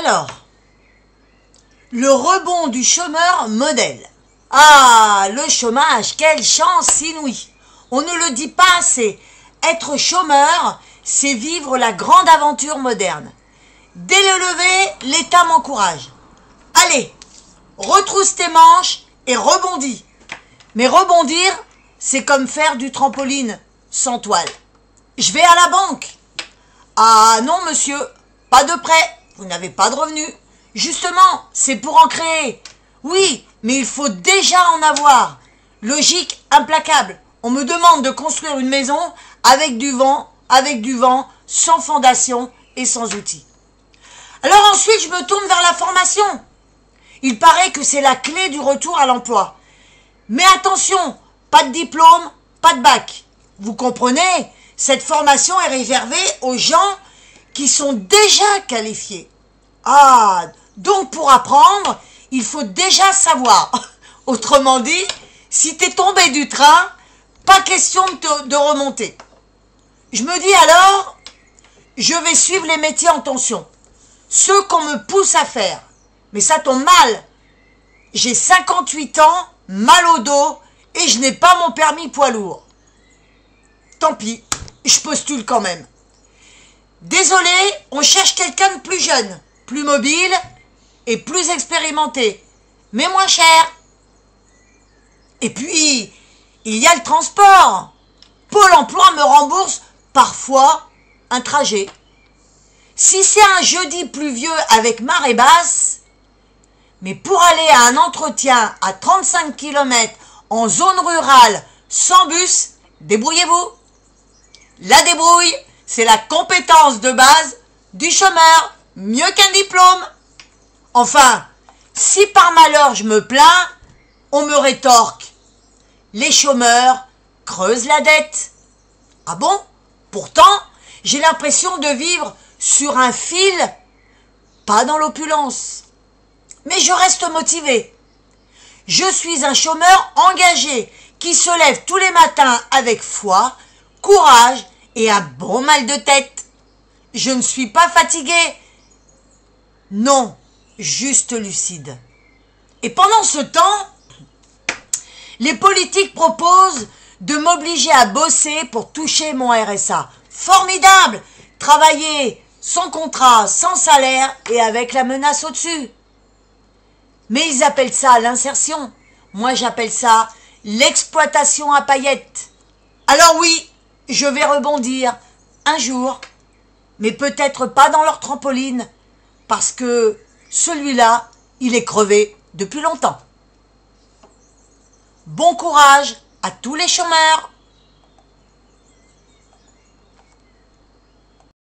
Alors, le rebond du chômeur modèle. Ah, le chômage, quelle chance inouïe. On ne le dit pas assez. Être chômeur, c'est vivre la grande aventure moderne. Dès le lever, l'État m'encourage. Allez, retrousse tes manches et rebondis. Mais rebondir, c'est comme faire du trampoline sans toile. Je vais à la banque. Ah non, monsieur, pas de prêt. Vous n'avez pas de revenus. Justement, c'est pour en créer. Oui, mais il faut déjà en avoir. Logique implacable. On me demande de construire une maison avec du vent, sans fondation et sans outils. Alors ensuite, je me tourne vers la formation. Il paraît que c'est la clé du retour à l'emploi. Mais attention, pas de diplôme, pas de bac. Vous comprenez, cette formation est réservée aux gens qui sont déjà qualifiés. Ah, donc pour apprendre, il faut déjà savoir. Autrement dit, si t'es tombé du train, pas question de remonter. Je me dis alors, je vais suivre les métiers en tension. Ceux qu'on me pousse à faire. Mais ça tombe mal. J'ai 58 ans, mal au dos, et je n'ai pas mon permis poids lourd. Tant pis, je postule quand même. Désolé, on cherche quelqu'un de plus jeune, plus mobile et plus expérimenté, mais moins cher. Et puis, il y a le transport. Pôle emploi me rembourse parfois un trajet. Si c'est un jeudi pluvieux avec marée basse, mais pour aller à un entretien à 35 km en zone rurale sans bus, débrouillez-vous. La débrouille, c'est la compétence de base du chômeur, mieux qu'un diplôme. Enfin, si par malheur je me plains, on me rétorque. Les chômeurs creusent la dette. Ah bon? Pourtant, j'ai l'impression de vivre sur un fil, pas dans l'opulence. Mais je reste motivé. Je suis un chômeur engagé qui se lève tous les matins avec foi, courage et un bon mal de tête. Je ne suis pas fatigué. Non, juste lucide. Et pendant ce temps, les politiques proposent de m'obliger à bosser pour toucher mon RSA. Formidable! Travailler sans contrat, sans salaire et avec la menace au-dessus. Mais ils appellent ça l'insertion. Moi, j'appelle ça l'exploitation à paillettes. Alors oui, je vais rebondir un jour, mais peut-être pas dans leur trampoline, parce que celui-là, il est crevé depuis longtemps. Bon courage à tous les chômeurs!